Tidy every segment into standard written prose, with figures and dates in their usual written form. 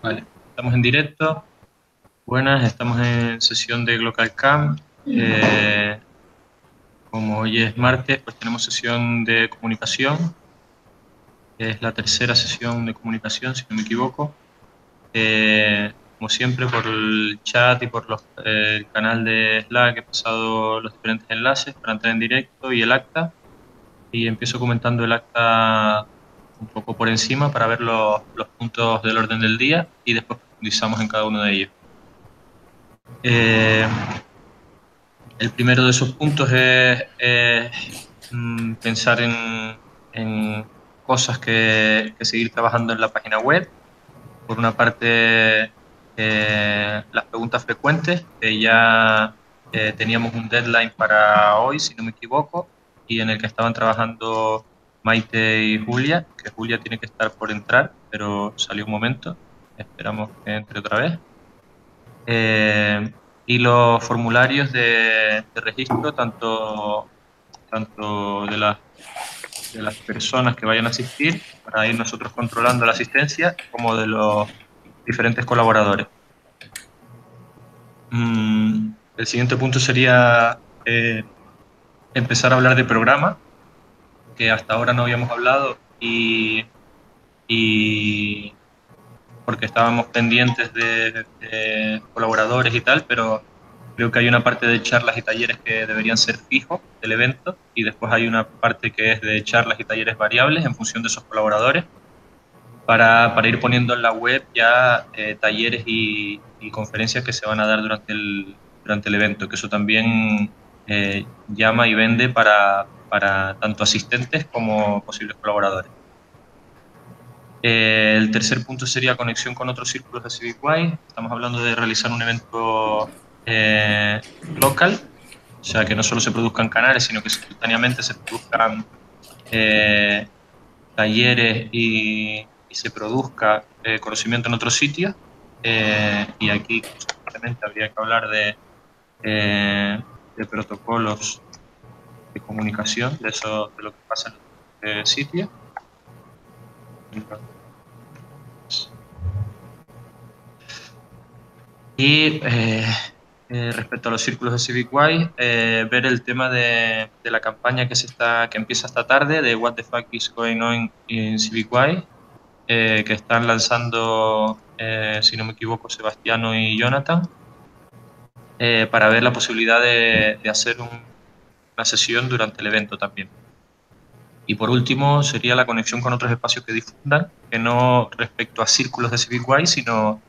Vale, estamos en directo. Buenas, estamos en sesión de Glocal Camp. Como hoy es martes, pues tenemos sesión de comunicación. Es la tercera sesión de comunicación, si no me equivoco. Como siempre, por el chat y por el canal de Slack he pasado los diferentes enlaces para entrar en directo y el acta. Y empiezo comentando el acta un poco por encima para ver los puntos del orden del día y después profundizamos en cada uno de ellos. El primero de esos puntos es pensar en cosas que seguir trabajando en la página web. Por una parte, las preguntas frecuentes, que ya teníamos un deadline para hoy, si no me equivoco, y en el que estaban trabajando Maite y Julia, que Julia tiene que estar por entrar, pero salió un momento. Esperamos que entre otra vez. Y los formularios de registro, tanto de las personas que vayan a asistir, para ir nosotros controlando la asistencia, como de los diferentes colaboradores. El siguiente punto sería empezar a hablar de programa, que hasta ahora no habíamos hablado y porque estábamos pendientes de colaboradores y tal, pero creo que hay una parte de charlas y talleres que deberían ser fijos del evento y después hay una parte que es de charlas y talleres variables en función de esos colaboradores para ir poniendo en la web ya talleres y conferencias que se van a dar durante el evento, que eso también llama y vende para tanto asistentes como posibles colaboradores. El tercer punto sería conexión con otros círculos de CivicWise. Estamos hablando de realizar un evento local, o sea, que no solo se produzcan canales, sino que simultáneamente se produzcan talleres y se produzca conocimiento en otros sitios. Y aquí constantemente habría que hablar de protocolos de comunicación, de lo que pasa en los sitios. Y respecto a los círculos de CivicWise, ver el tema de la campaña que empieza esta tarde, de What the fuck is going on in CivicWise, que están lanzando, si no me equivoco, Sebastiano y Jonathan, para ver la posibilidad de hacer una sesión durante el evento también. Y por último, sería la conexión con otros espacios que difundan, que no respecto a círculos de CivicWise, sino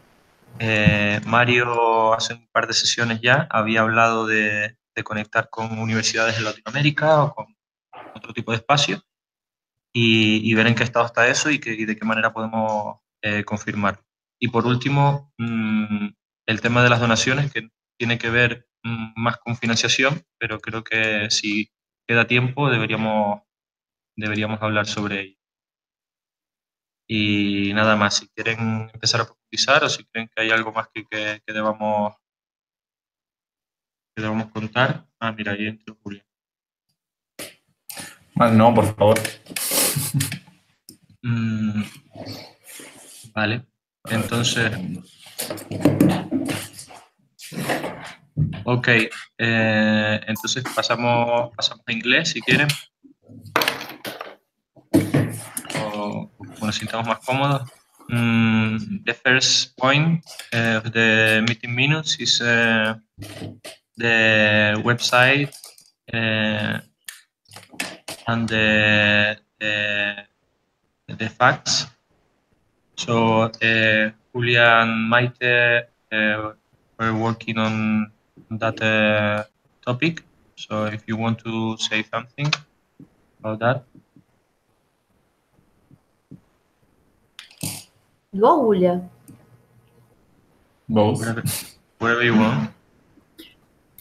Mario hace un par de sesiones ya había hablado de conectar con universidades de Latinoamérica o con otro tipo de espacios y ver en qué estado está eso y de qué manera podemos confirmar. Y por último, el tema de las donaciones, que tiene que ver más con financiación, pero creo que si queda tiempo deberíamos hablar sobre ello. Y nada más, si quieren empezar a profundizar o si creen que hay algo más que debamos contar. Ah, mira, ahí entró Julia. No, por favor. Vale, entonces... Ok, entonces pasamos a inglés si quieren. O como nos sintamos más cómodos. The first point of the meeting minutes is the website and the facts. So Julia and Maite were working on that topic. So if you want to say something about that. Go, Julia. Both. Wherever you want.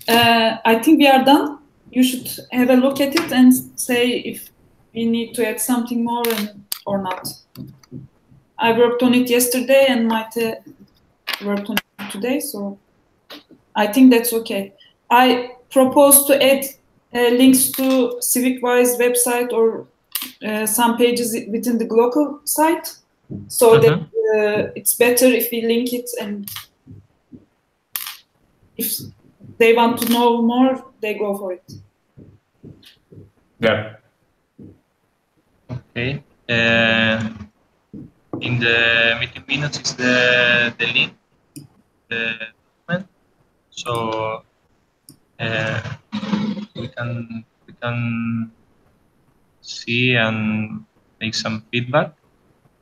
I think we are done. You should have a look at it and say if we need to add something more or not. I worked on it yesterday and Maite worked on it today, so I think that's okay. I propose to add links to CivicWise website or some pages within the Glocal site So that it's better if we link it, and if they want to know more, they go for it. Yeah. Okay. In the meeting minutes is the link, the document. So we can see and make some feedback,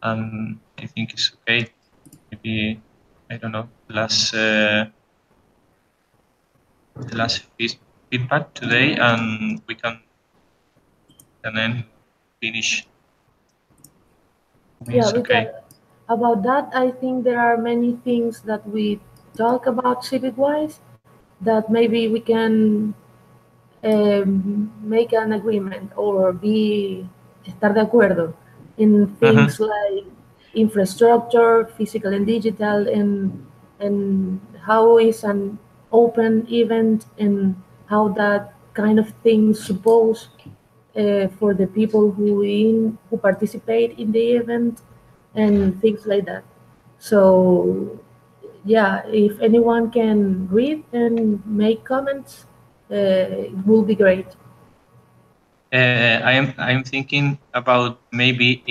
and I think it's okay. Maybe I don't know. The last feedback today, and we can then finish. Yeah, It's okay. About that, I think there are many things that we talk about civic-wise that maybe we can make an agreement or estar de acuerdo in things like infrastructure, physical and digital, and how is an open event and how that kind of thing suppose for the people who participate in the event and things like that. So yeah, if anyone can read and make comments, it will be great. I'm thinking about maybe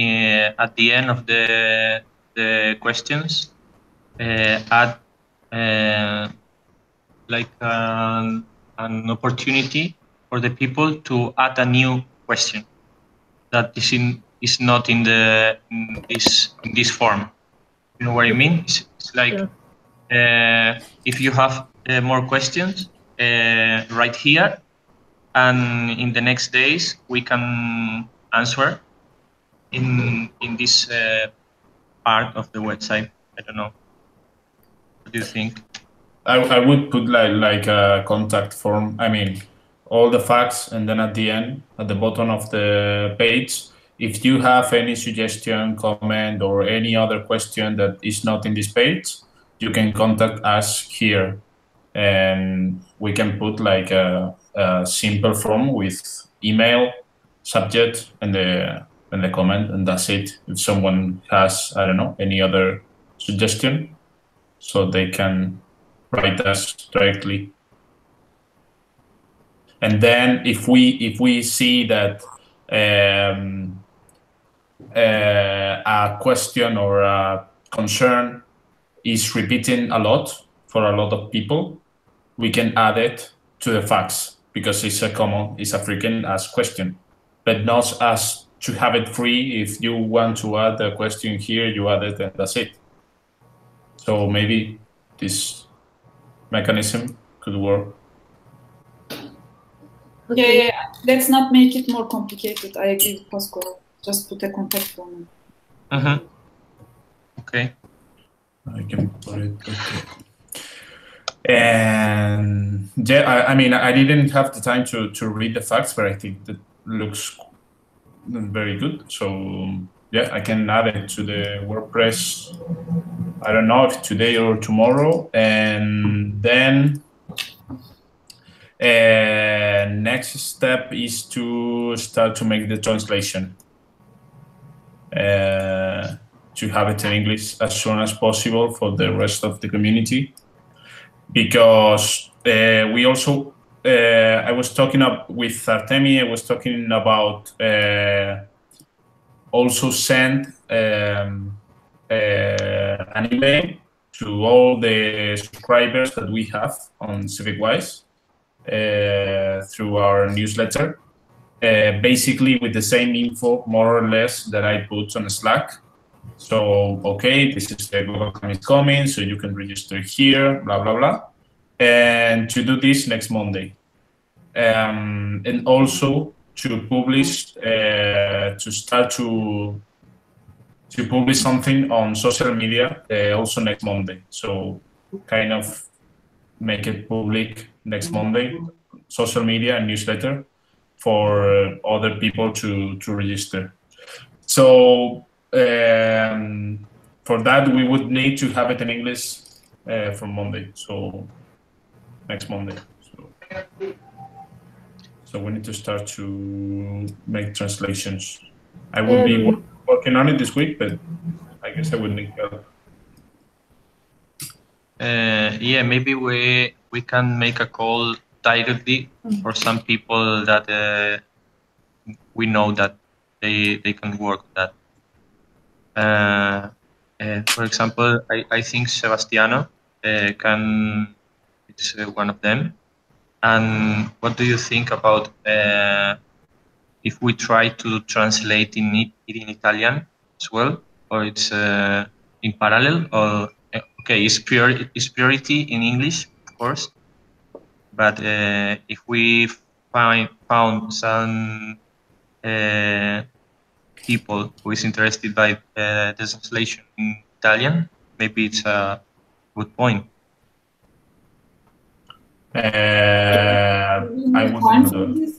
at the end of the questions add like an opportunity for the people to add a new question that is not in this form. You know what I mean? It's like if you have more questions, right here, and in the next days we can answer in this part of the website. I don't know. What do you think? I would put like a contact form. I mean, all the facts, and then at the end, at the bottom of the page, if you have any suggestion, comment, or any other question that is not in this page, you can contact us here, and we can put like a simple form with email, subject, and the comment, and that's it. If someone has, I don't know, any other suggestion, so they can write us directly. And then if we see that a question or a concern is repeating a lot for a lot of people, we can add it to the facts, because it's a frequent asked question, but not as to have it free. If you want to add a question here, you add it and that's it. So maybe this mechanism could work. Okay. Yeah. Let's not make it more complicated. I agree with Pascal. Just put a contact form. Okay. I can put it. Okay. And yeah, I mean, I didn't have the time to read the facts, but I think that looks very good. So yeah, I can add it to the WordPress. I don't know if today or tomorrow, and then next step is to start to make the translation, to have it in English as soon as possible for the rest of the community, because we also I was talking up with Artemi. I was talking about also send an email to all the subscribers that we have on CivicWise through our newsletter, basically with the same info, more or less, that I put on Slack. So, okay, this is the Glocal Camp is coming, so you can register here, blah, blah, blah. And to do this next Monday. And also to publish, to start to publish something on social media also next Monday. So kind of make it public next Monday, social media and newsletter for other people to register. So for that, we would need to have it in English from Monday, so next Monday. So we need to start to make translations. I will be working on it this week, but I I guess I would need help. Yeah, maybe we can make a call directly for some people that we know that they can work with that. For example, I think Sebastiano it's one of them. And what do you think about if we try to translate it in Italian as well, or it's in parallel, or okay, it's priority in English, of course, but if we found some people who is interested by the translation in Italian, maybe it's a good point. I wouldn't know.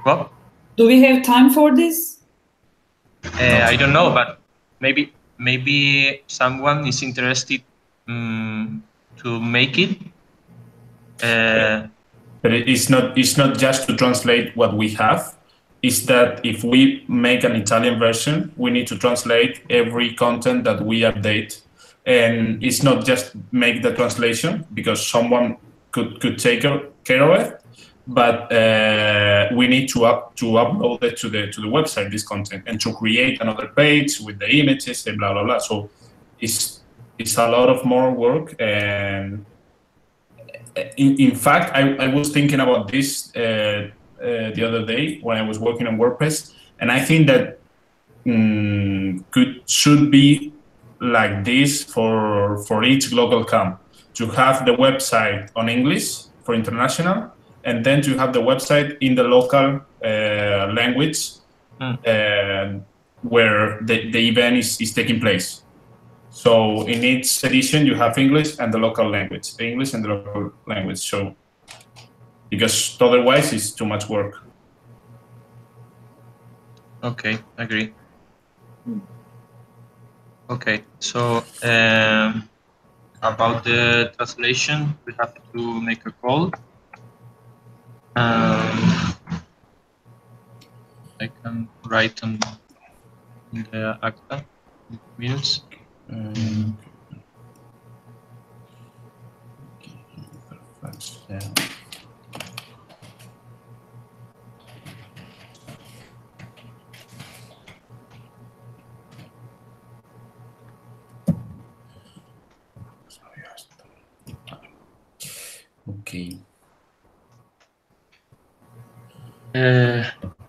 What? Do we have time for this? I don't know, but maybe someone is interested to make it. But it's not just to translate what we have. It's that if we make an Italian version, we need to translate every content that we update. And it's not just make the translation, because someone could take care of it, but we need to upload it to the website, this content, and to create another page with the images and blah blah blah. So it's a lot of more work. And in fact, I was thinking about this the other day when I was working on WordPress, and I think that should be like this for each Glocal Camp, to have the website on English for international, and then to have the website in the local language where the event is taking place. So in each edition, you have English and the local language, the English and the local language. So because otherwise it's too much work. Okay, agree. Okay, so about the translation, we have to make a call. I can write in the acta minutes. Okay.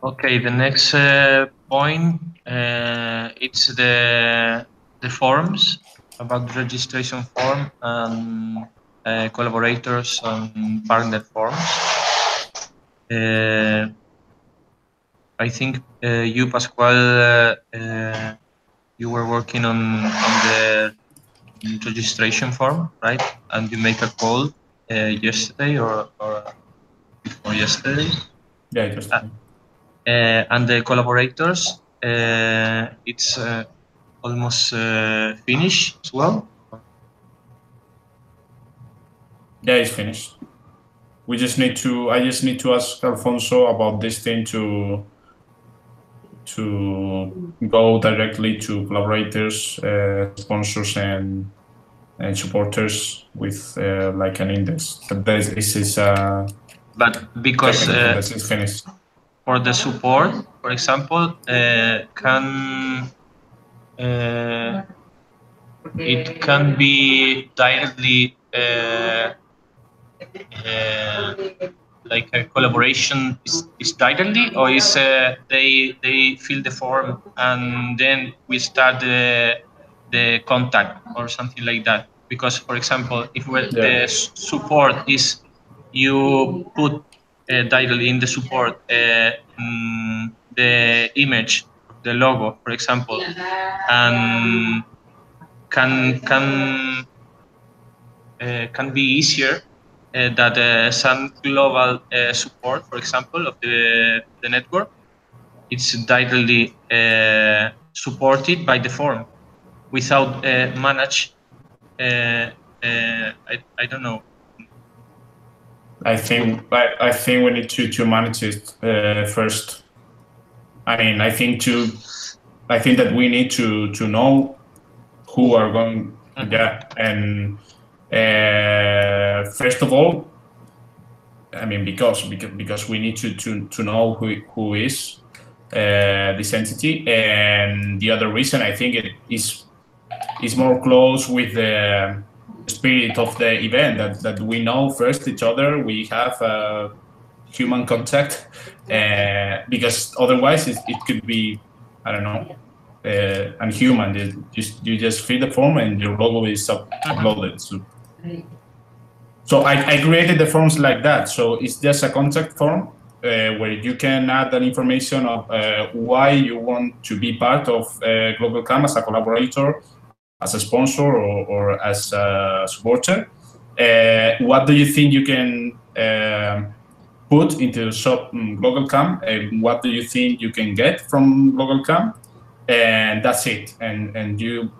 Okay, the next point, it's the forms, about the registration form and collaborators and partner forms. I think you, Pascual, you were working on the registration form, right? And you make a call yesterday or before yesterday. Yeah, just. And the collaborators, it's almost finished as well. Yeah, it's finished. I just need to ask Alfonso about this thing to go directly to collaborators, sponsors, and supporters with like an index. But this is. But because this is finished. For the support, for example, it can be directly like a collaboration is directly, or is they fill the form and then we start the contact or something like that? Because, for example, if the support is you put directly in the support the image, the logo, for example, and can be easier that some global support, for example, of the network, it's directly supported by the form without manage. I don't know. I think we need to manage it first. I mean, I think that we need to know who are going. Yeah, and first of all, I mean, because we need to know who is this entity, and the other reason I think it is more close with the spirit of the event, that we know first each other, we have human contact, because otherwise it could be, I don't know, unhuman. You just fill the form and your logo is uploaded. So I created the forms like that. So it's just a contact form where you can add an information of why you want to be part of Glocal Camp as a collaborator, as a sponsor, or as a supporter. What do you think you can put into Glocal Camp? What do you think you can get from Glocal Camp? And that's it. And you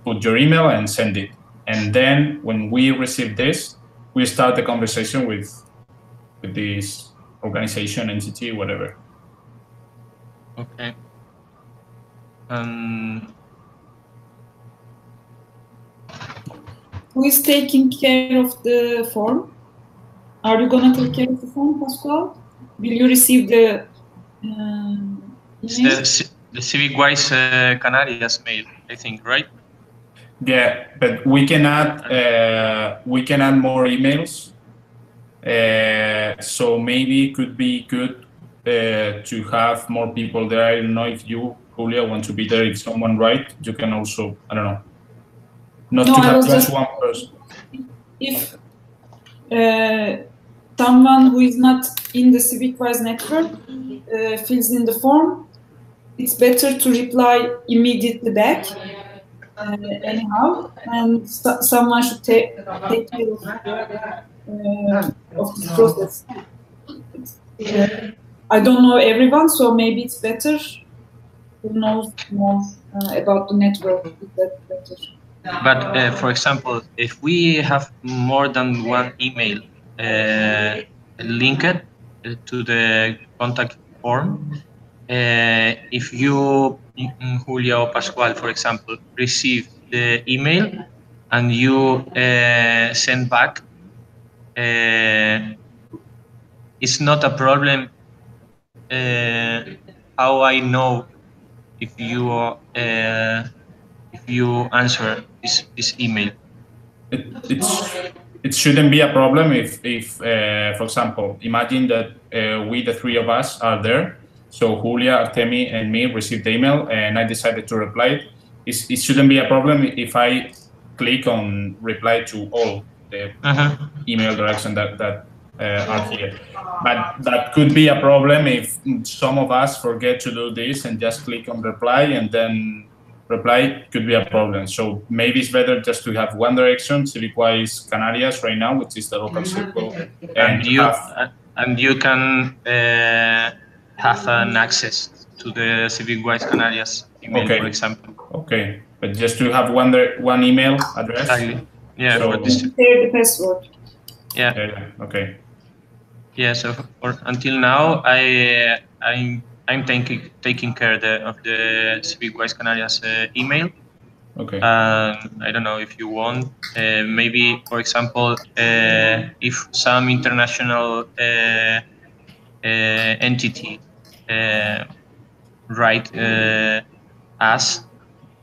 put your email and send it. And then when we receive this, we start the conversation with this organization, entity, whatever. Okay. Who is taking care of the form? Are you gonna take care of the form, Pascual? Will you receive the email? The Civic-wise Canarias mail, I think, right? Yeah, but we can add more emails. So maybe it could be good to have more people there. I don't know if you, Julia, want to be there. If someone write, you can also, I don't know, not to have just one person. If someone who is not in the Civic-wise network fills in the form, it's better to reply immediately back. Anyhow, and someone should take care of this process. I don't know everyone, so maybe it's better who knows more about the network. That's better. But for example, if we have more than one email linked to the contact form, if you, Julia or Pascual, for example, receive the email and you send back, it's not a problem. How I know if you answer this email? It shouldn't be a problem if for example, imagine that we, the three of us, are there. So Julia, Artemi, and me received the email, and I decided to reply. It shouldn't be a problem if I click on reply to all the email directions that are here. But that could be a problem if some of us forget to do this and just click on reply, and then reply could be a problem. So maybe it's better just to have one direction, Civic-wise Canarias right now, which is the local circle. And you can have an access to the Civic-wise Canarias email, for example. Okay, but just to have one email address. Exactly. Yeah. So, share the password. Yeah. Okay. Yeah. So until now, I'm taking care of the Civic-wise Canarias email. Okay. I don't know if you want, maybe, for example, if some international entity write us,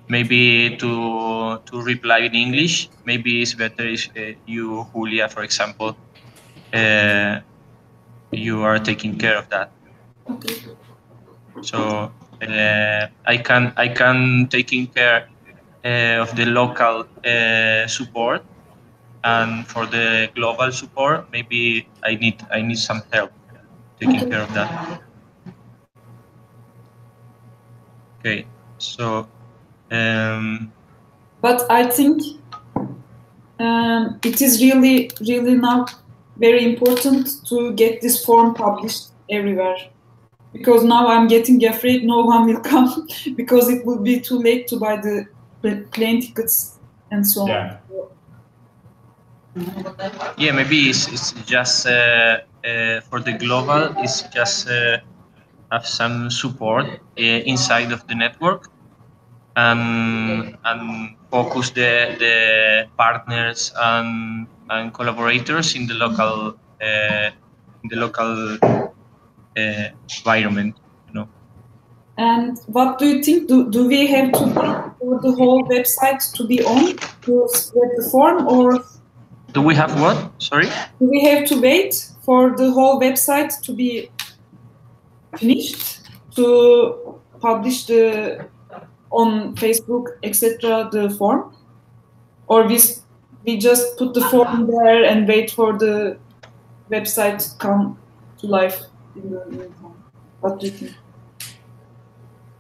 maybe to reply in English, maybe it's better if you, Julia, for example, you are taking care of that. Okay. So I can taking care of the local support, and for the global support, maybe I need some help taking care of that. Okay, so. But I think it is really now very important to get this form published everywhere, because now I'm getting afraid no one will come because it will be too late to buy the plane tickets and so on. Yeah, maybe it's just for the global, it's just have some support inside of the network, and focus the partners and collaborators in the local environment, you know. And what do you think? Do we have to wait for the whole website to be on to spread the form, or do we have what? Sorry? Do we have to wait for the whole website to be finished to publish on Facebook, etc., the form, or we just put the form there and wait for the website to come to life in the meantime? What do you think?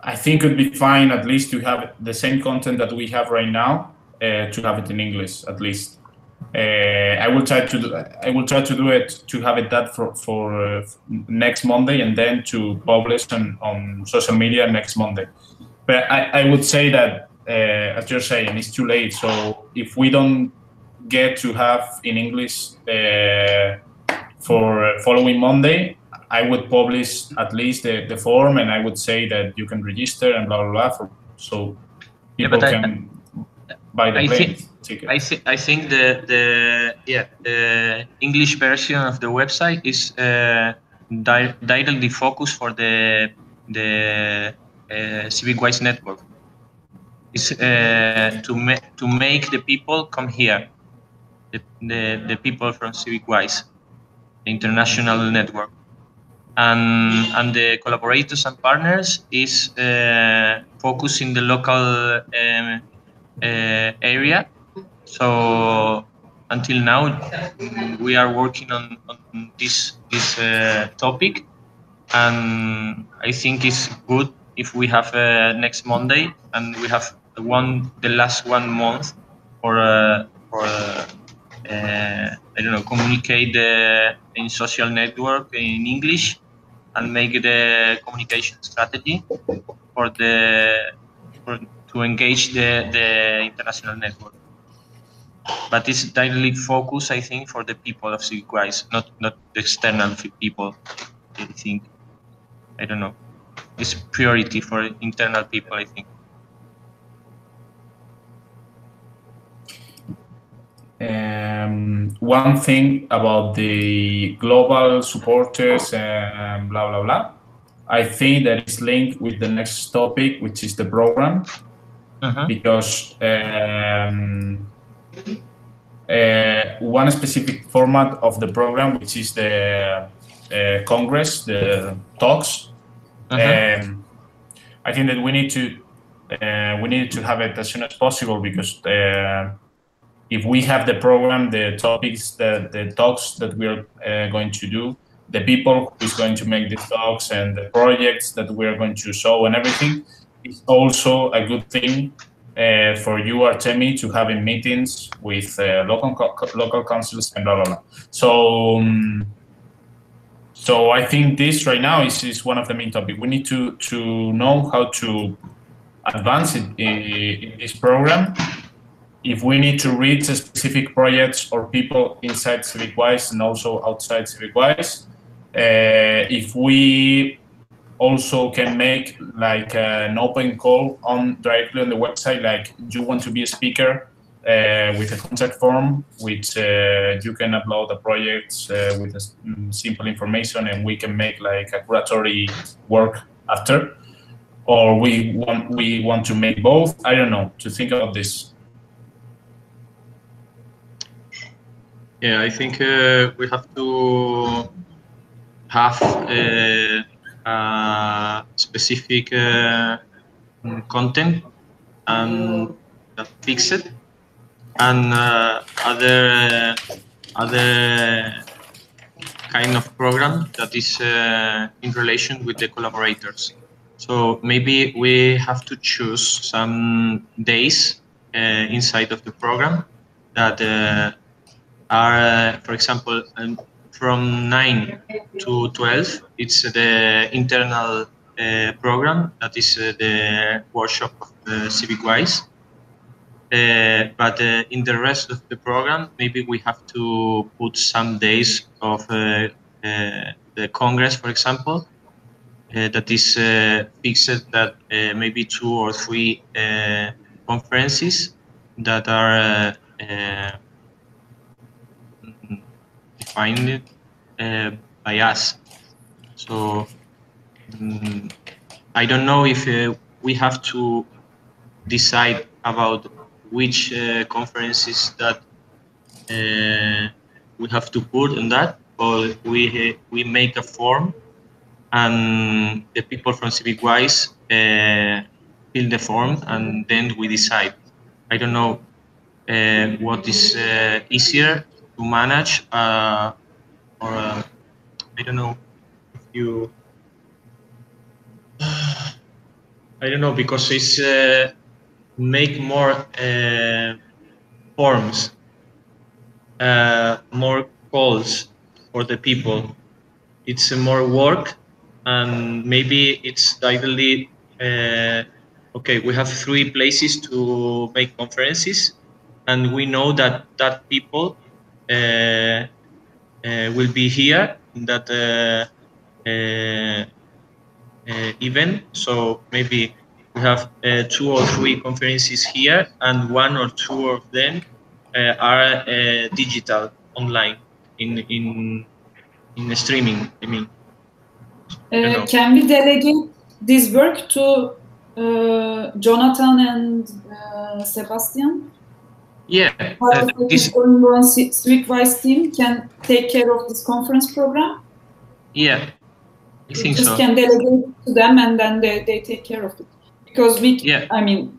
I think it would be fine at least to have the same content that we have right now, to have it in English at least. I will try to do it, to have it that for next Monday, and then to publish on social media next Monday. But I would say that, as you're saying, it's too late. So if we don't get to have in English for following Monday, I would publish at least the form, and I would say that you can register and blah blah blah. So people can buy the plane ticket. I think the English version of the website is directly focused for the CivicWise network. Is to make the people come here, the people from CivicWise, the international network, and the collaborators and partners is focused in the local area. So until now, we are working on this topic, and I think it's good if we have next Monday, and we have the last 1 month for I don't know, communicate in social network in English, and make the communication strategy to engage the international network. But it's directly focused, I think, for the people of CivicWise, not the external people. I think, I don't know. It's priority for internal people, I think. One thing about the global supporters and blah blah blah, I think that is linked with the next topic, which is the program, because one specific format of the program, which is the Congress, the talks. I think that we need to have it as soon as possible, because if we have the program, the topics, the talks that we're going to do, the people who's going to make the talks, and the projects that we're going to show and everything, is also a good thing for you, Artemi, to have in meetings with local councils and blah blah blah. So I think this right now is one of the main topics. We need to know how to advance in this program. If we need to reach specific projects or people inside CivicWise and also outside CivicWise, if we also can make like an open call directly on the website, like you want to be a speaker, with a contact form, which you can upload the projects with simple information, and we can make like a curatory work after. Or we want to make both. I don't know, to think about this. Yeah, I think we have to have specific content and fix it, and other kind of program that is in relation with the collaborators. So maybe we have to choose some days inside of the program that are, for example, from 9 to 12, it's the internal program, that is the workshop of CivicWise. But in the rest of the program, maybe we have to put some days of the Congress, for example, that is fixed, that maybe 2 or 3 conferences that are defined by us. So I don't know if we have to decide about which conferences that we have to put in that, or we make a form and the people from CivicWise fill the form and then we decide. I don't know what is easier to manage, or I don't know if you. I don't know, because it's make more forms, more calls for the people. It's more work, and maybe it's directly okay. We have 3 places to make conferences, and we know that people will be here in that event. So maybe we have 2 or 3 conferences here, and 1 or 2 of them are digital, online, in streaming. I mean, can we delegate this work to Jonathan and Sebastian? Yeah, this CivicWise team can take care of this conference program. Yeah, I think just so. Can delegate to them, and then they take care of it. Because I mean,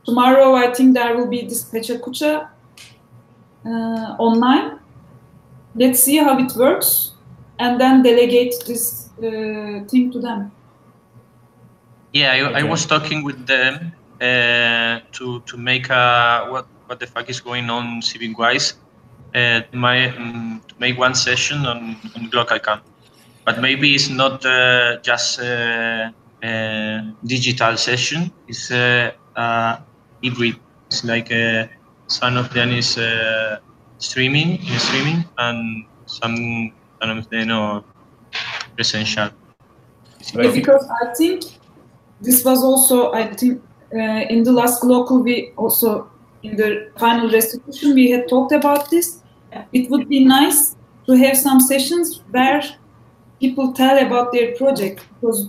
tomorrow I think there will be this Pecha Kucha online. Let's see how it works, and then delegate this thing to them. Yeah, I was talking with them to make what the fuck is going on CivicWise, to make one session on Glocal Camp. But maybe it's not just a digital session. It's hybrid. It's like some of them is streaming, and some of them are presential. Because I think this was also, I think, in the last Glocal, we also, in the final restitution, we had talked about this. It would be nice to have some sessions where people tell about their project, because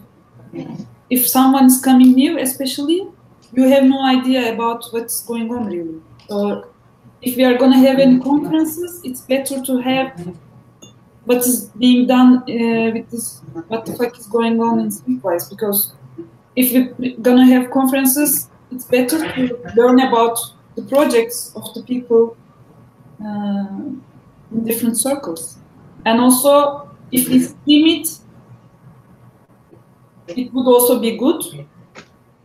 if someone's coming new, especially, you have no idea about what's going on really. So if we are going to have any conferences, it's better to have what is being done with this, what the fuck is going on in CivicWise, because if we're going to have conferences, it's better to learn about the projects of the people in different circles. And also, if we stream it, it would also be good.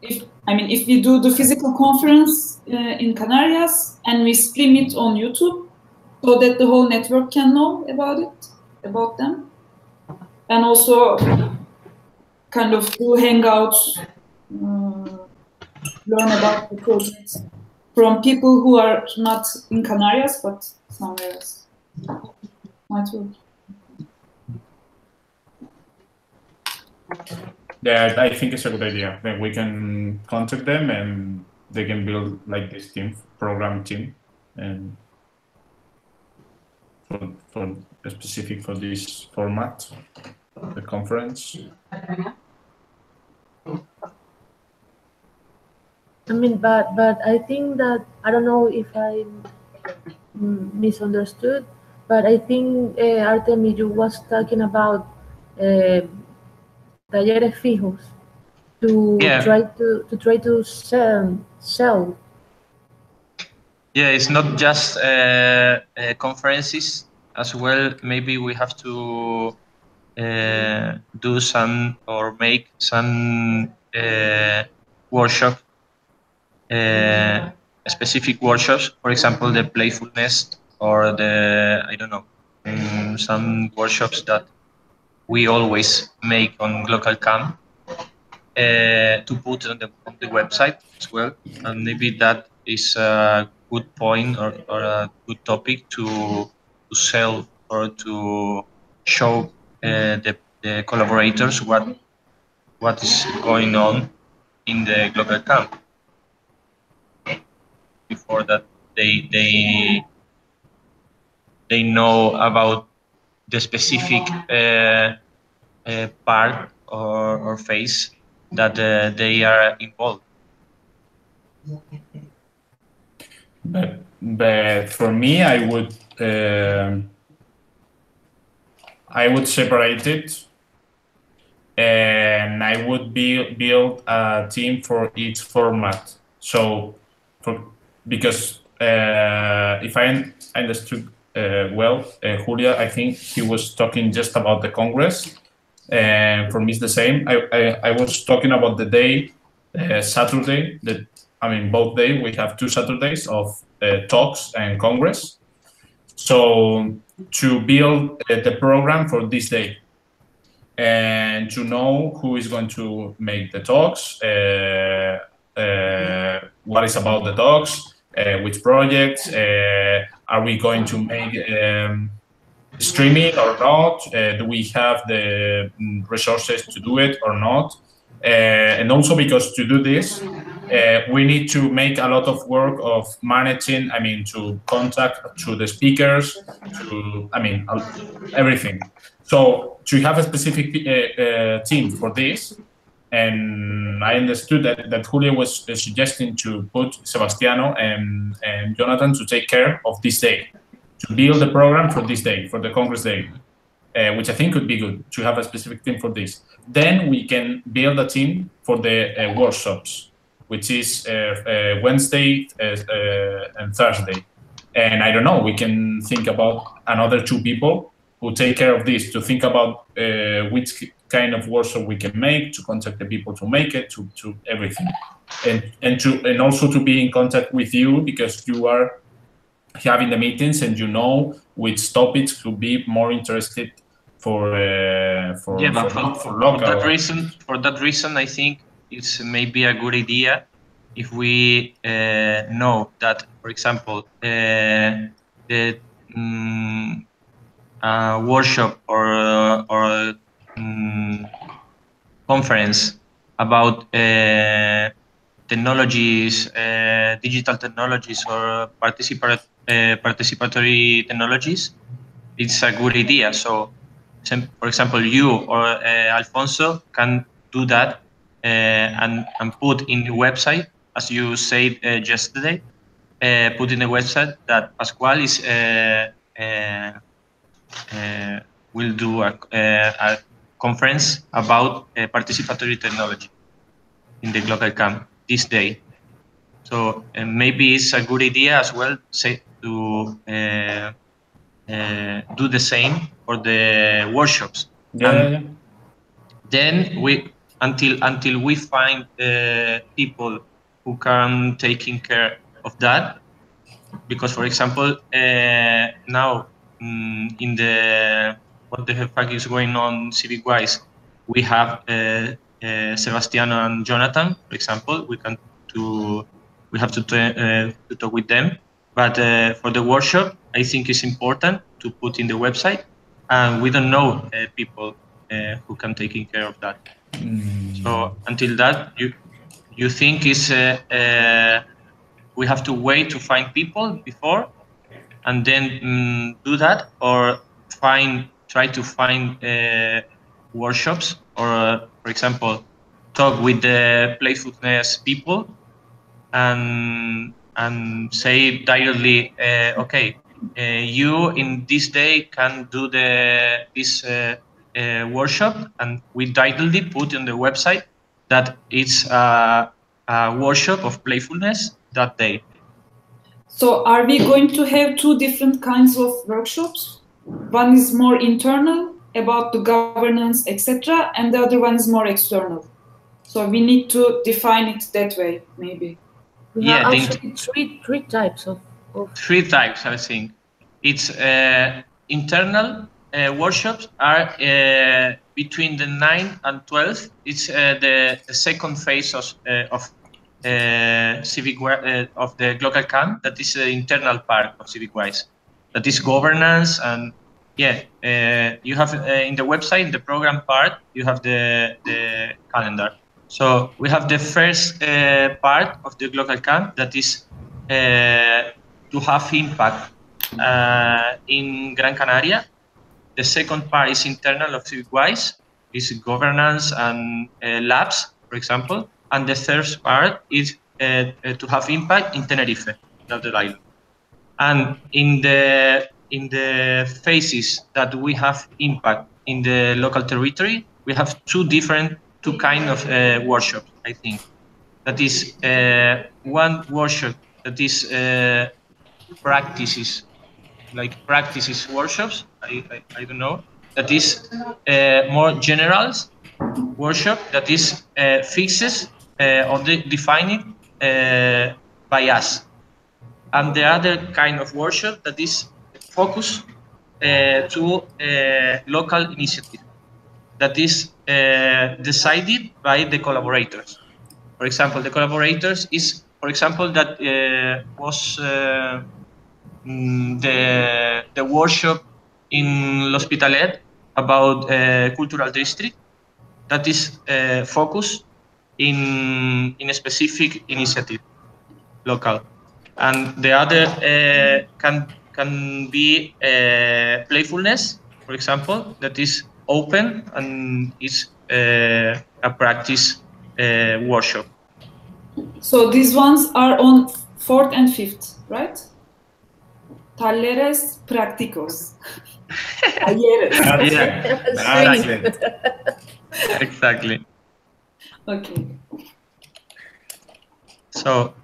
If we do the physical conference in Canarias and we stream it on YouTube, so that the whole network can know about it, about them, and also kind of do hangouts, learn about the projects from people who are not in Canarias but somewhere else. Might work. Yeah, I think it's a good idea. Then we can contact them and they can build like this program team, and for specific for this format, the conference. I mean, but I think that, I don't know if I misunderstood, but I think Artemi, you was talking about talleres fijos to try to sell. Yeah, it's not just conferences as well. Maybe we have to do some or make some workshop, specific workshops. For example, the playfulness, or the, I don't know, some workshops that we always make on Glocal Camp to put on the website as well. And maybe that is a good point, or a good topic to sell or to show the the collaborators what is going on in the Glocal Camp. Before that, they know about the specific part or phase that they are involved. But for me, I would separate it, and I would build a team for each format. So, because if I understood well, Julia, I think he was talking just about the Congress, and for me it's the same. I was talking about the day, Saturday. Both days. We have 2 Saturdays of talks and Congress. So to build the program for this day, and to know who is going to make the talks, what is about the talks, which projects, are we going to make streaming or not? Do we have the resources to do it or not? And also because to do this, we need to make a lot of work of managing, to contact to the speakers, everything. So to have a specific team for this, and I understood that Julia was suggesting to put Sebastiano and Jonathan to take care of this day, to build the program for this day, for the Congress Day, which I think could be good, to have a specific team for this. Then we can build a team for the workshops, which is Wednesday and Thursday. And I don't know, we can think about another 2 people who take care of this, to think about which kind of workshop we can make, to contact the people to make it, to everything. And also to be in contact with you, because you are having the meetings and you know which topics could be more interested for local. For that reason, I think it's maybe a good idea if we know that, for example, the workshop or conference about technologies, digital technologies, or participatory technologies, it's a good idea. So, for example, you or Alfonso can do that and put in the website, as you said yesterday, put in the website that Pascual is will do a conference about participatory technology in the Glocal Camp this day. So maybe it's a good idea as well, say, to do the same for the workshops. Then until we find people who can taking care of that, because for example now in the what the fuck is going on civic-wise, we have Sebastiano and Jonathan, for example. We have to talk with them. But for the workshop, I think it's important to put in the website, and we don't know people who can take care of that. So until that, you think is we have to wait to find people before, and then do that, or try to find workshops, or for example, talk with the playfulness people and say directly, okay, you in this day can do this workshop, and we directly put on the website that it's a workshop of playfulness that day. So are we going to have 2 different kinds of workshops? One is more internal, about the governance, etc., and the other one is more external. So we need to define it that way, maybe. We have actually three types of 3 types, I think. It's internal workshops are between the 9 and 12. It's the second phase of civic of the Glocal Camp. That is the internal part of civic-wise. That is governance and Yeah, you have in the website, in the program part, you have the calendar. So we have the first part of the Glocal Camp that is to have impact in Gran Canaria. The second part is internal of CivicWise, is governance and labs, for example. And the third part is to have impact in Tenerife, the island. And in the phases that we have impact in the local territory, we have two kind of workshops, I think. That is one workshop that is practices workshops. I don't know. That is more generals workshop that is fixes or defined by us. And the other kind of workshop that is focused to local initiative that is decided by the collaborators. For example, the collaborators is, for example, that was the workshop in L'Hospitalet about cultural district that is focused in a specific initiative, local. And the other can be playfulness, for example, that is open and is a practice workshop. So these ones are on 4th and 5th, right? Talleres prácticos. Yeah, exactly. Okay. So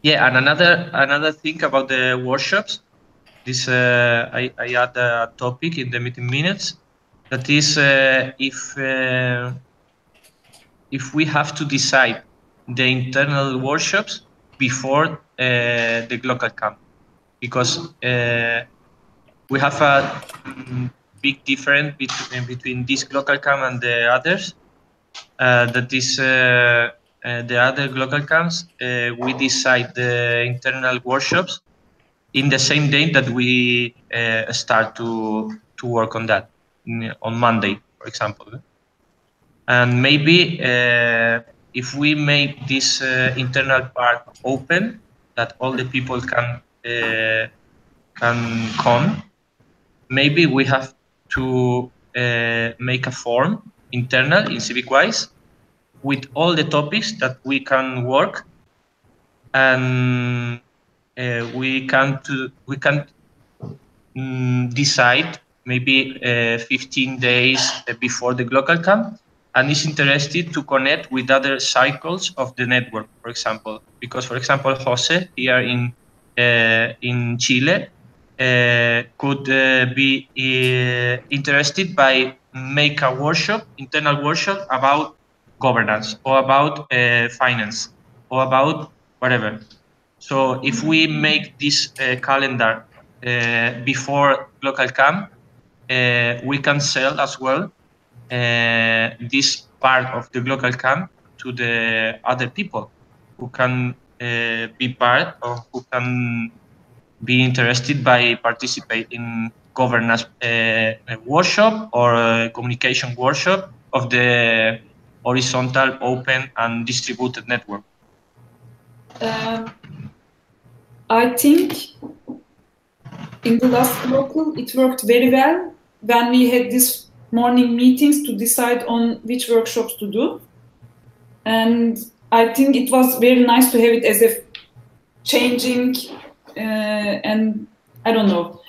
yeah, and another thing about the workshops, this I add a topic in the meeting minutes. That is, if we have to decide the internal workshops before the Glocal Camp, because we have a big difference between this Glocal Camp and the others. That is the other Glocal Camps. We decide the internal workshops in the same day that we start to work on that, on Monday, for example. And maybe if we make this internal part open, that all the people can come, maybe we have to make a form internal in CivicWise with all the topics that we can work, and we can decide maybe 15 days before the Glocal Camp, and is interested to connect with other cycles of the network, for example. Because, for example, Jose here in Chile could be interested by make a workshop, internal workshop about governance or about finance or about whatever. So if we make this calendar before Glocal Camp, we can sell as well this part of the Glocal Camp to the other people who can be part or who can be interested by participate in governance workshop or communication workshop of the horizontal, open, and distributed network. I think in the last local, it worked very well when we had these morning meetings to decide on which workshops to do. And I think it was very nice to have it as a changing, and I don't know.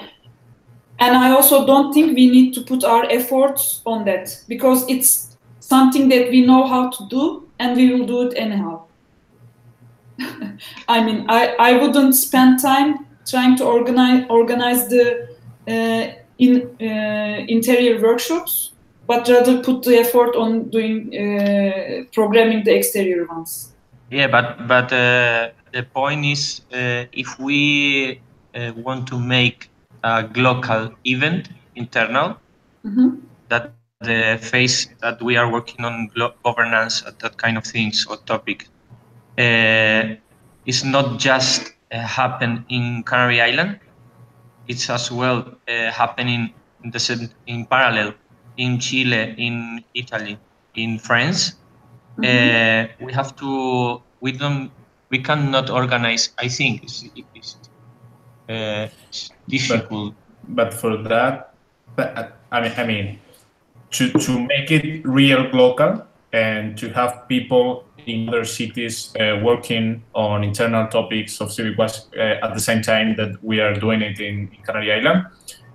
And I also don't think we need to put our efforts on that, because it's something that we know how to do and we will do it anyhow. I mean, I wouldn't spend time trying to organize the interior workshops, but rather put the effort on doing programming the exterior ones. Yeah, but the point is, if we want to make a Glocal event internal, that the phase that we are working on governance, that kind of things or topic, is not just happen in Canary Island. it's as well happening in parallel in Chile, in Italy, in France. We have to. We cannot organize. I think it's difficult. But for that, I mean, to make it real local and to have people in other cities working on internal topics of civic rights at the same time that we are doing it in Canary Island,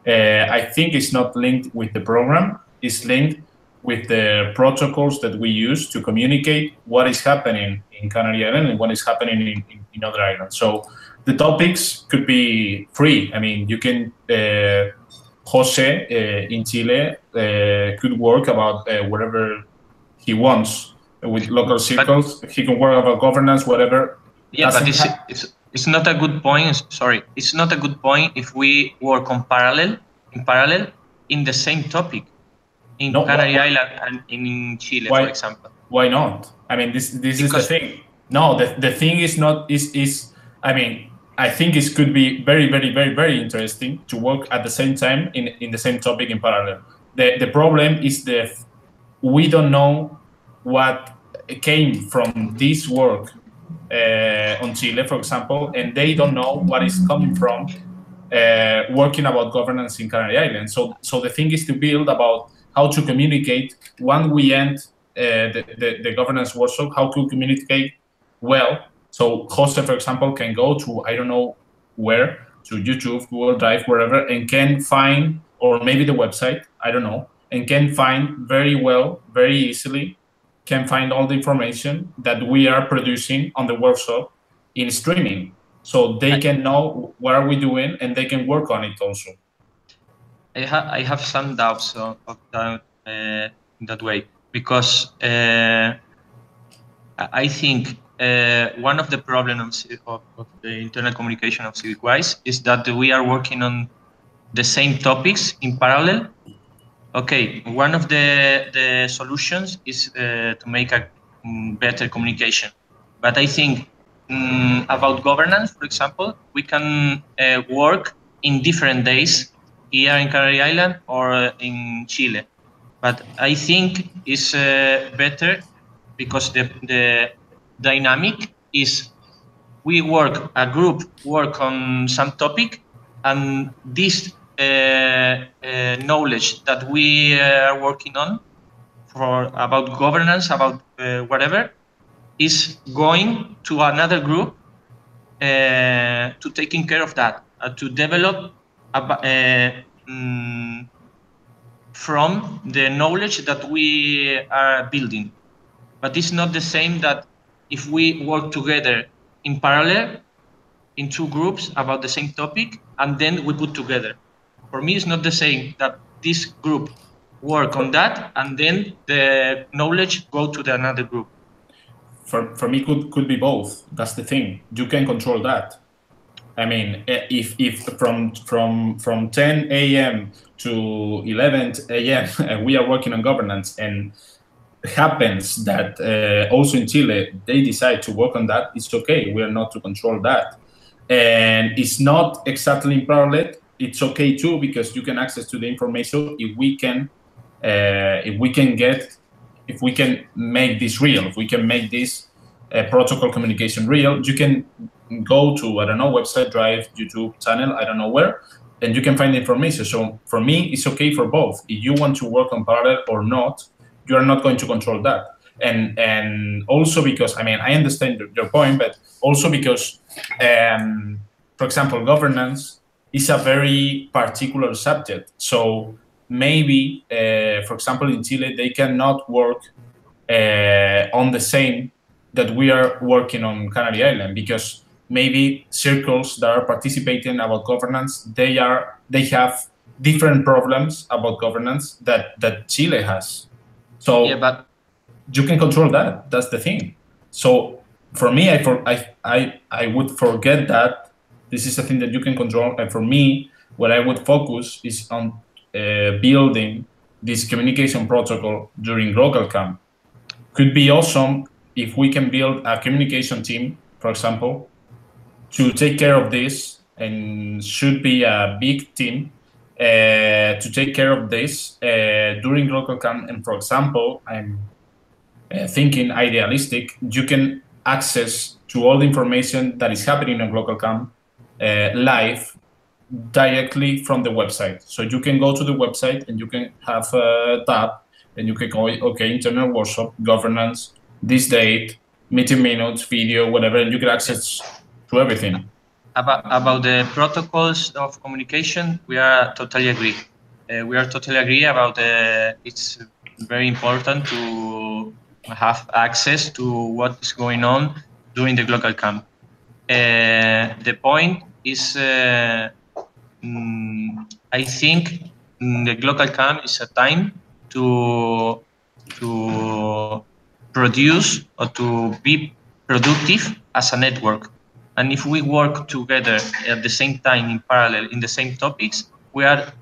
I think it's not linked with the program. It's linked with the protocols that we use to communicate what is happening in Canary Island and what is happening in other islands. So the topics could be free. I mean, you can, Jose in Chile could work about whatever he wants with local circles. But he can work about governance, whatever. Yeah, but it's not a good point. Sorry, it's not a good point if we work in parallel in the same topic in Canary Island and in Chile, for example. Why not? I mean, this is the thing. No, the thing is not I mean, I think it could be very, very, very, very interesting to work at the same time in the same topic in parallel. The problem is we don't know what came from this work on Chile, for example, and they don't know what is coming from working about governance in Canary Islands. So the thing is to build about how to communicate when we end the governance workshop, how to communicate well. So Jose, for example, can go to, I don't know where, to YouTube, Google Drive, wherever, and can find, or maybe the website, I don't know, and can find very well, very easily, can find all the information that we are producing on the workshop in streaming. So they can know what are we doing and they can work on it also. I have some doubts of that, that way, because I think one of the problems of the internal communication of CivicWise is that we are working on the same topics in parallel. Okay, one of the solutions is to make a better communication. But I think about governance, for example, we can work in different days here in Canary Island or in Chile. But I think it's better because the dynamic is a group work on some topic, and this knowledge that we are working on about governance, about whatever, is going to another group to taking care of that, to develop from the knowledge that we are building. But it's not the same that if we work together in parallel in two groups about the same topic and then we put together. For me, it's not the same that this group work on that and then the knowledge go to the another group. For me, could be both. That's the thing. You can control that. I mean, if from 10 a.m. to 11 a.m. we are working on governance, and happens that also in Chile they decide to work on that, it's okay. We are not to control that, and it's not exactly in parallel. It's okay too, because you can access to the information if we can make this real, if we can make this protocol communication real. You can go to, I don't know, website, Drive, YouTube channel, I don't know where, and you can find the information. So for me, it's okay for both. If you want to work on parallel or not, you are not going to control that. And also because, I mean, I understand your point, but also because, for example, governance is a very particular subject. So maybe, for example, in Chile, they cannot work on the same that we are working on Canary Island, because maybe circles that are participating about governance, they have different problems about governance that Chile has. So yeah, but you can control that. That's the thing. So for me, I would forget that this is a thing that you can control. And for me, what I would focus is on building this communication protocol during Glocal Camp. Could be awesome if we can build a communication team, for example, to take care of this and should be a big team to take care of this during Glocal Camp. And for example, I'm thinking idealistic, you can access to all the information that is happening on Glocal Camp live directly from the website. So you can go to the website and you can have a tab and you can go, okay, internal workshop, governance, this date, meeting minutes, video, whatever, and you can access to everything. About the protocols of communication, we are totally agree. We are totally agree about it's very important to have access to what is going on during the Glocal Camp. The point is, I think the Glocal Camp is a time to produce or to be productive as a network. And if we work together at the same time in parallel in the same topics, we aren't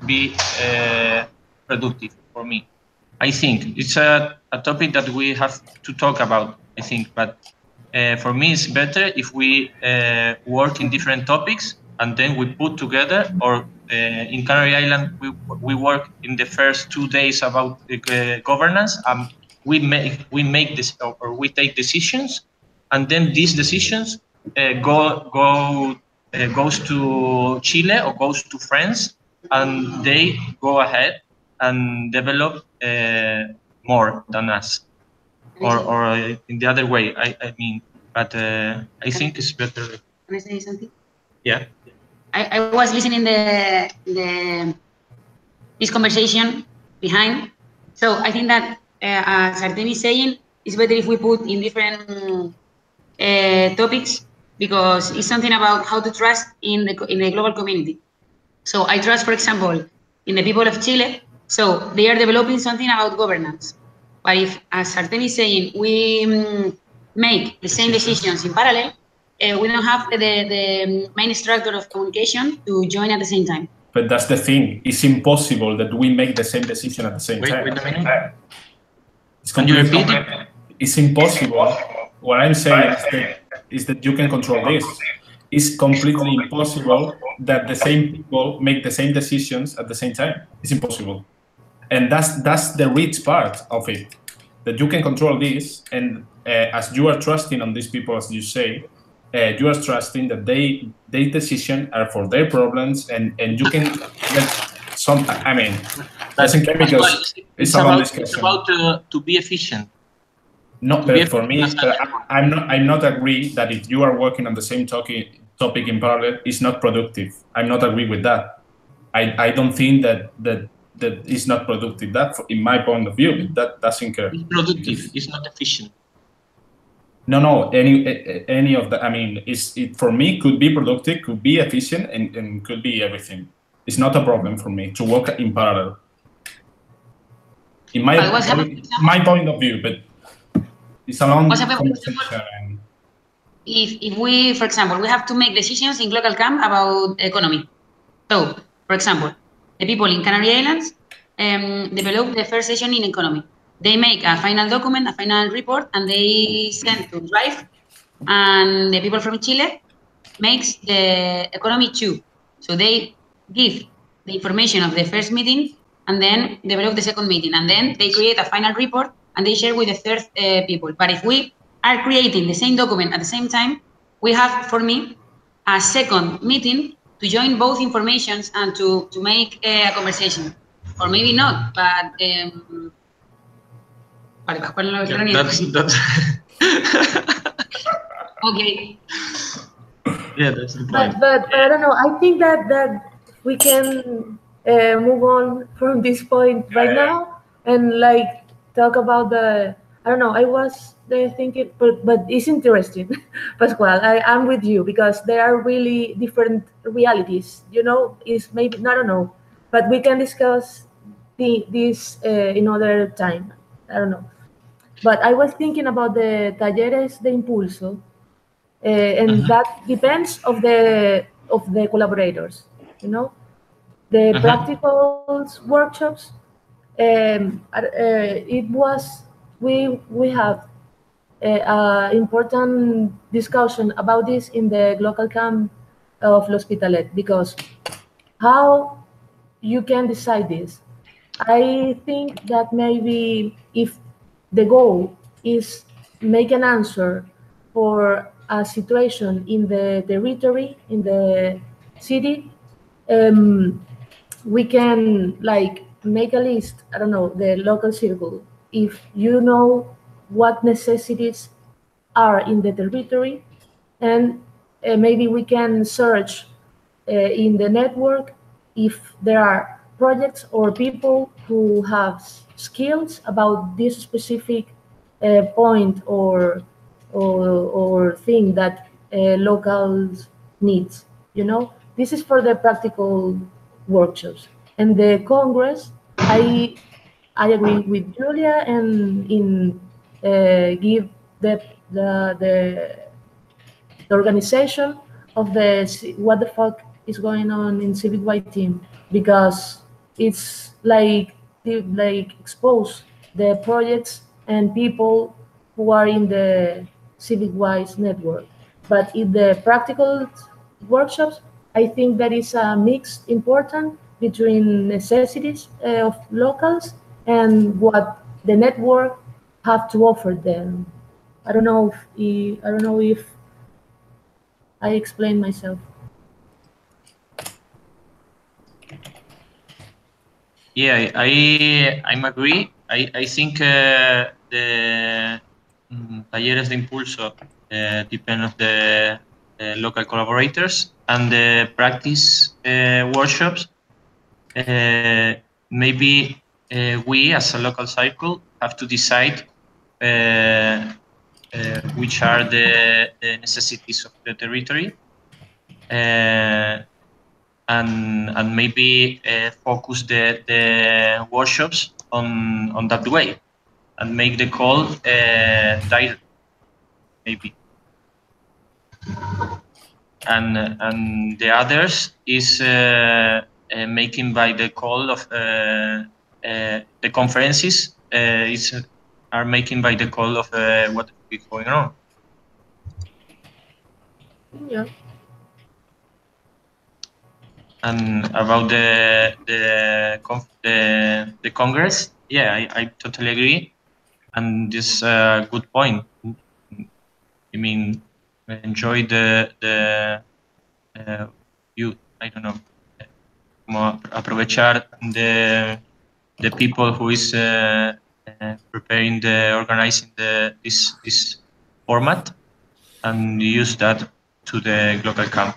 be productive for me. I think it's a topic that we have to talk about, I think, but for me it's better if we work in different topics and then we put together, or in Canary Island we work in the first 2 days about governance. We make this, or we take decisions, and then these decisions goes to Chile or goes to France, and they go ahead and develop more than us, or in the other way. I mean, but I think it's better. Can I say something? Yeah. I was listening this conversation behind, so I think that as Artem is saying, it's better if we put in different topics, because it's something about how to trust in the global community. So I trust, for example, in the people of Chile. So they are developing something about governance. But if, as Artem is saying, we make the same decisions in parallel, we don't have the main structure of communication to join at the same time. But that's the thing. It's impossible that we make the same decision at the same time. Wait a minute. Can you repeat it? It's impossible. What I'm saying is that you can control this. It's completely impossible that the same people make the same decisions at the same time. It's impossible. And that's the rich part of it, that you can control this. And as you are trusting on these people, as you say, you are trusting that their decisions are for their problems, and you can get some, I mean, that's in chemicals. It's about to be efficient. No, but for me, I'm not agree that if you are working on the same topic in parallel, it's not productive. I'm not agree with that. I don't think that is not productive. That, in my point of view, that doesn't care. It's productive. It's not efficient. No. Any of that. I mean, it for me could be productive, could be efficient, and could be everything. It's not a problem for me to work in parallel. In my point of view, but it's a long conversation. If we, for example, we have to make decisions in Glocal Camp about economy. So, for example, the people in Canary Islands develop the first session in economy. They make a final document, a final report, and they send to Drive. And the people from Chile makes the economy 2. So they give the information of the first meeting and then develop the second meeting. And then they create a final report and they share with the third people. But if we are creating the same document at the same time, we have, for me, a second meeting to join both informations and to make a conversation. Or maybe not, but... That's okay. Yeah, that's the point. But I don't know. I think that we can move on from this point right now and like talk about the. I don't know. I was thinking, but it's interesting, Pascual. I'm with you because there are really different realities. You know, it's maybe I don't know, but we can discuss this another time. I don't know. But I was thinking about the talleres de impulso, and that depends of the collaborators. You know, the practical workshops. It was we have important discussion about this in the Glocal Camp of L'Hospitalet, because how you can decide this? I think that maybe if the goal is make an answer for a situation in the territory, in the city, we can like make a list, I don't know, the local circle. If you know what necessities are in the territory, and maybe we can search in the network if there are projects or people who have skills about this specific point or thing that locals needs. You know, this is for the practical workshops. And the Congress, I agree with Julia and in give the organization of the what the fuck is going on in Civic White team, because it's like expose the projects and people who are in the Civic Wise network. But in the practical workshops, I think that is a mix important between necessities of locals and what the network have to offer them. I don't know if I explain myself. Yeah, I'm agree. I think the talleres de impulso depend on the local collaborators, and the practice workshops. Maybe we as a local cycle have to decide which are the necessities of the territory, and maybe focus the workshops on that way, and make the call direct, maybe. And the others is making by the call of the conferences are making by the call of what is going on. Yeah. And about the Congress, yeah, I totally agree, and this is a good point. I mean, enjoy the youth. I don't know, como aprovechar the people who is preparing organizing this format, and use that to the Glocal Camp.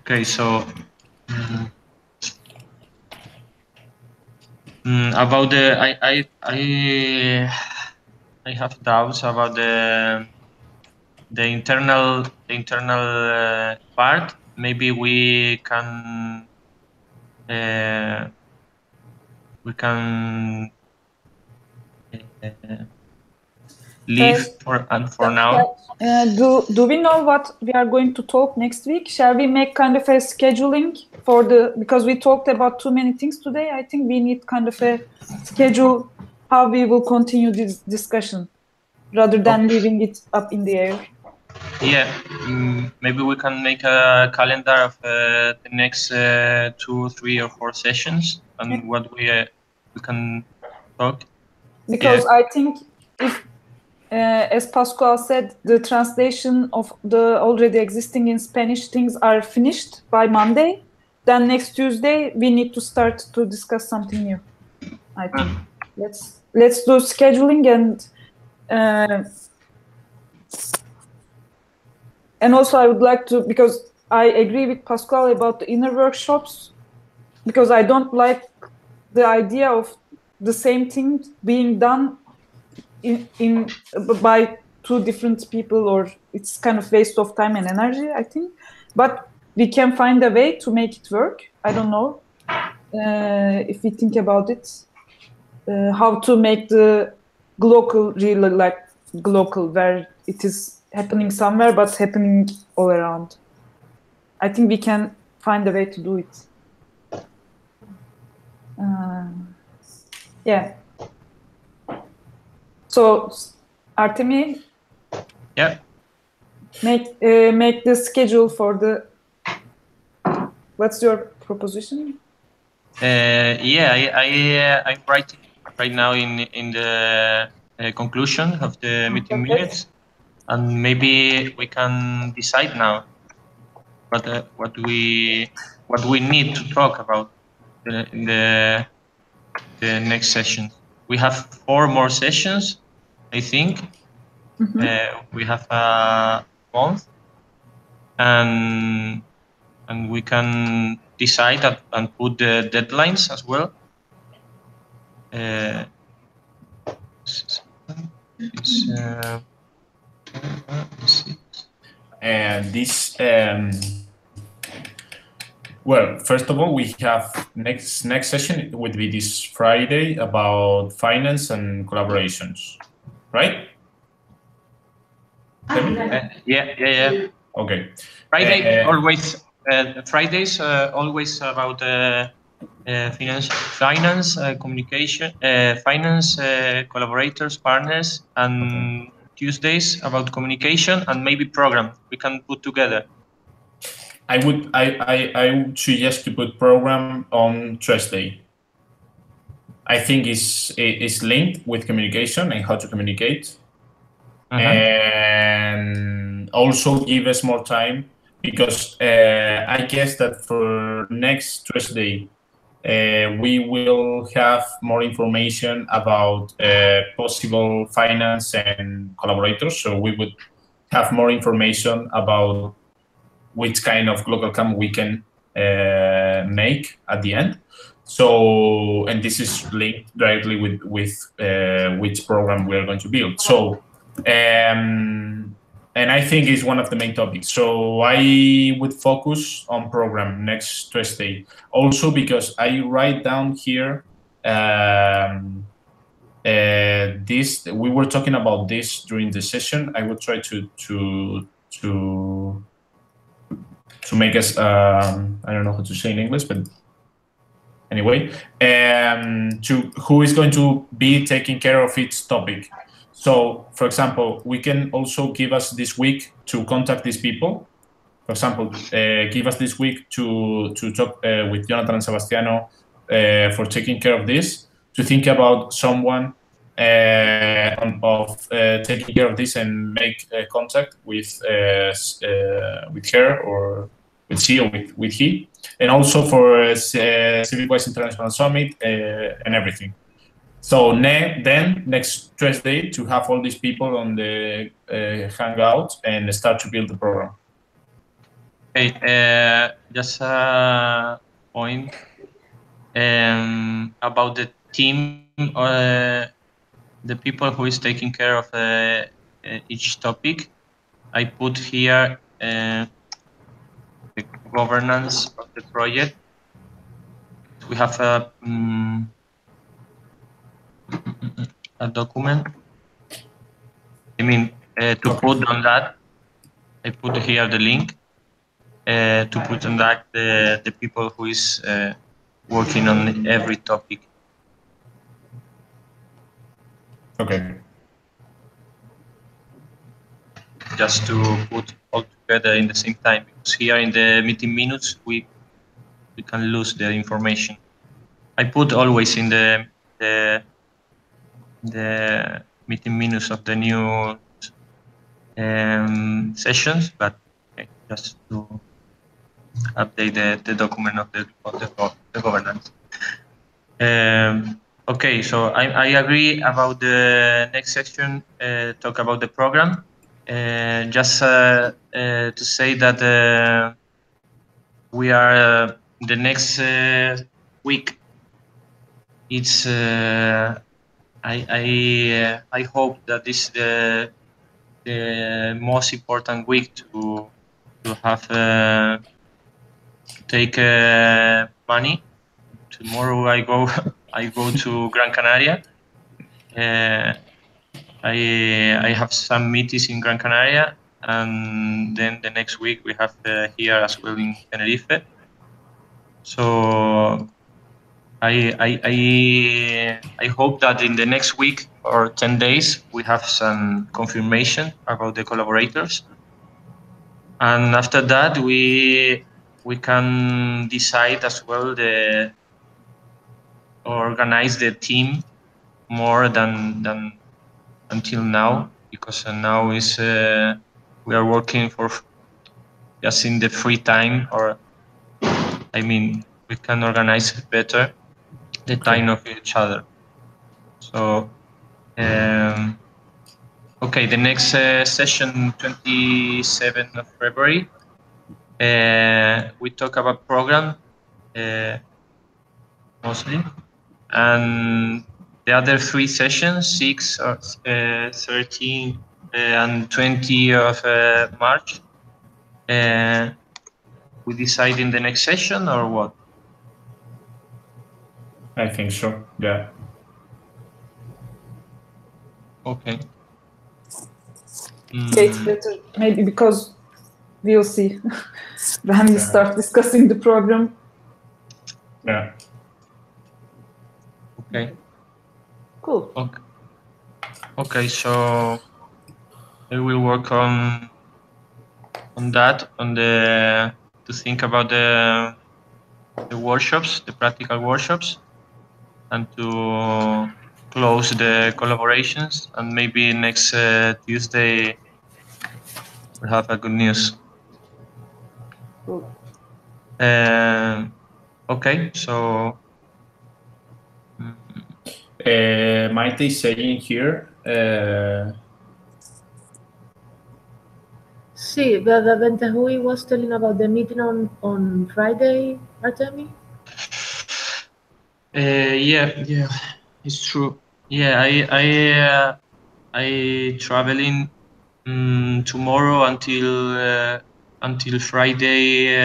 Okay, so about the I have doubts about the internal part. Maybe we can leave for now. Do we know what we are going to talk next week? Shall we make kind of a scheduling for because we talked about too many things today. I think we need kind of a schedule how we will continue this discussion rather than leaving it up in the air. Yeah, maybe we can make a calendar of the next 2, 3, or 4 sessions, and what we can talk. Because I think if, as Pascual said, the translation of the already existing in Spanish things are finished by Monday, then next Tuesday we need to start to discuss something new. I think let's do scheduling and also I would like to, because I agree with Pascual about the inner workshops, because I don't like the idea of the same thing being done by 2 different people, or it's kind of waste of time and energy, I think. But we can find a way to make it work. I don't know if we think about it, how to make the glocal really like glocal, where it is happening somewhere but happening all around. I think we can find a way to do it. Yeah. So, Artemi, Yeah. make the schedule for the. What's your proposition? Yeah, I'm writing right now in the conclusion of the meeting minutes, and maybe we can decide now what we need to talk about in the next session. We have 4 more sessions, I think. We have a month, and we can decide and put the deadlines as well. And this, well, first of all, we have next session would be this Friday about finance and collaborations, right? Yeah. Okay. Friday always. Fridays always about finance, communication, finance, collaborators, partners, and Tuesdays about communication and maybe program we can put together. I would suggest to put program on Tuesday. I think it's linked with communication and how to communicate, and also give us more time because I guess that for next Tuesday we will have more information about possible finance and collaborators. So we would have more information about which kind of Glocal Camp we can make at the end. So, and this is linked directly with which program we are going to build. So, and I think it's one of the main topics. So I would focus on program next Tuesday. Also because I write down here this. We were talking about this during the session. I will try to make us, I don't know how to say in English, but anyway, to who is going to be taking care of each topic. So, for example, we can also give us this week to contact these people. For example, give us this week to talk with Jonathan and Sebastiano for taking care of this, to think about someone of taking care of this and make contact with her or with she or with he, and also for Civic-Wise International Summit and everything. So then next Tuesday to have all these people on the hangout and start to build the program. Okay, just a point about the team, the people who is taking care of each topic. I put here the governance of the project. We have a document. I mean, to put on that, I put here the link to put on that the people who is working on every topic. Okay. Just to put all together in the same time, because here in the meeting minutes we can lose the information. I put always in the meeting minutes of the new sessions, but okay, just to update the document of the governance. Okay, so I agree about the next section. Talk about the program. Just to say that we are the next week. It's I hope that this is the most important week to have to take money. Tomorrow I go to Gran Canaria. I have some meetings in Gran Canaria, and then the next week we have here as well in Tenerife. So I hope that in the next week or 10 days we have some confirmation about the collaborators, and after that we can decide as well organize the team more than until now, because now is we are working for just in the free time, or I mean we can organize better the time of each other. So okay, the next session, 27th of February, we talk about program mostly, and the other 3 sessions, 6, 13, and 20 of March, we decide in the next session or what? I think so, yeah. Okay. Yeah, it's better, maybe, because we'll see when we start discussing the program. Yeah. Okay. Cool. Okay, so we will work on that, to think about the workshops, the practical workshops, and to close the collaborations, and maybe next Tuesday we'll have a good news. Cool. Okay, so Maite is saying here. Sí, the Hui was telling about the meeting on Friday, Artemi. Yeah, it's true. Yeah, I traveling tomorrow until Friday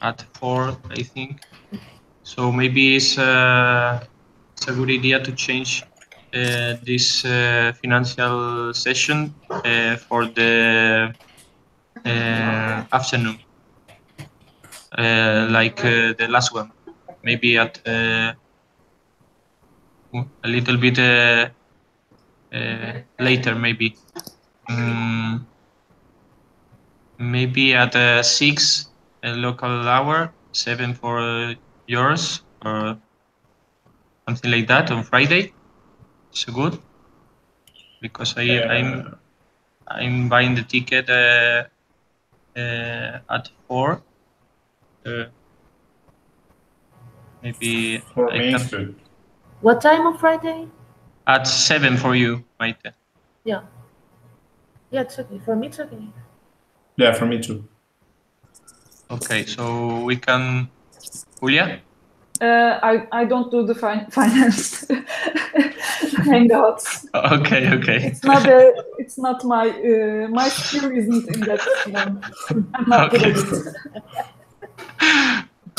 at 4, I think. So maybe it's a good idea to change this financial session for the afternoon, like the last one. Maybe at a little bit later, maybe. Maybe at 6 local hour, 7 for yours, or something like that on Friday. It's good, because I'm buying the ticket at 4. Maybe For I me, can. it's good. What time on Friday? At 7 for you, Maite. Yeah. Yeah, it's okay. For me, it's okay. Yeah, for me too. Okay, so we can. Julia? I don't do the finance hangouts. Okay. It's not my my skill isn't in that. I'm not good at it.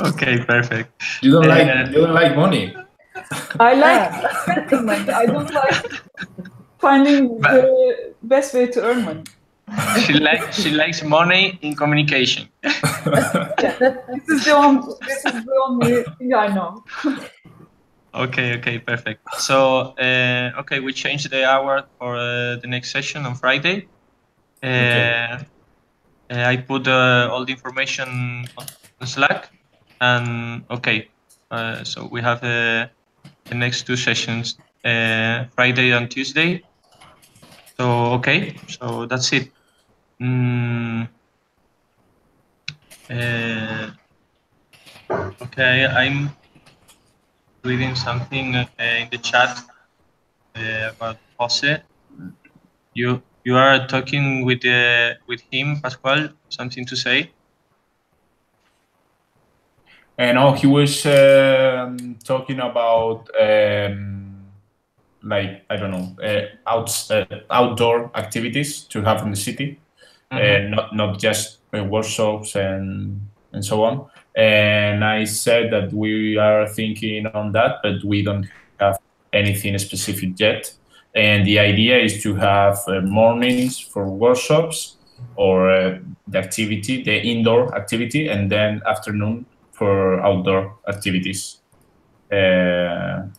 Okay, perfect. You don't like money. I like spending money. I don't like finding the best way to earn money. She likes money in communication. Yeah, this is the only thing I know. Okay, perfect. So okay, we changed the hour for the next session on Friday. I put all the information on Slack, and okay, so we have the next 2 sessions, Friday and Tuesday. So okay, so that's it. Okay, I'm reading something in the chat about Jose. You are talking with him, Pascual. Something to say? No, he was talking about like, I don't know, outdoor activities to have in the city, not just workshops and so on. And I said that we are thinking on that, but we don't have anything specific yet. And the idea is to have mornings for workshops or the activity, the indoor activity, and then afternoon for outdoor activities. And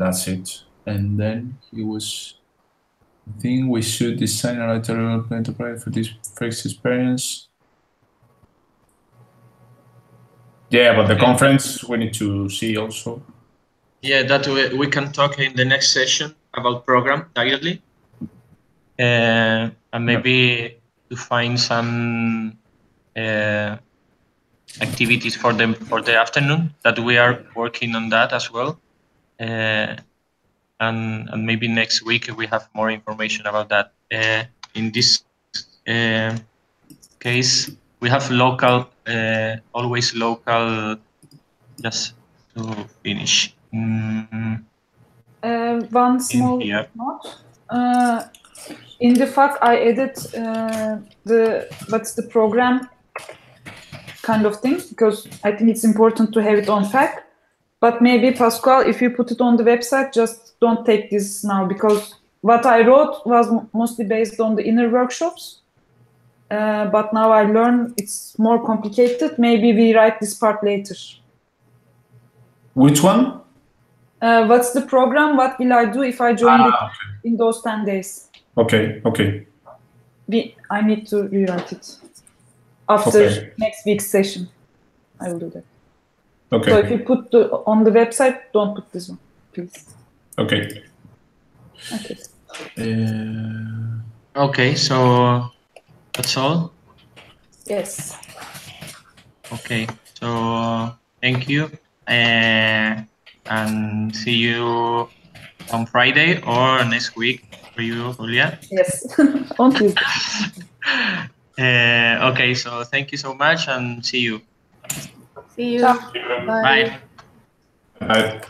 that's it. And then he was, I think we should design a lateral plan to provide for this first experience. Yeah, but the conference we need to see also. Yeah, that we can talk in the next session about program directly, and maybe to find some activities for them for the afternoon. That we are working on that as well, and maybe next week we have more information about that. In this case, we have local, always local. Just to finish. One small note. In the fact, I added what's the program kind of thing, because I think it's important to have it on fact. But maybe, Pascual, if you put it on the website, just don't take this now, because what I wrote was mostly based on the inner workshops. But now I learn it's more complicated. Maybe we write this part later. Which one? What's the program? What will I do if I join it in those 10 days? Okay. I need to rewrite it. After next week's session, I will do that. Okay. So if you put on the website, don't put this one, please. Okay. Okay, so that's all? Yes. Okay, so thank you. And see you on Friday or next week for you, Julia. Yes, on Tuesday. Okay, so thank you so much and see you. See you. Ciao. Bye. Bye. Bye.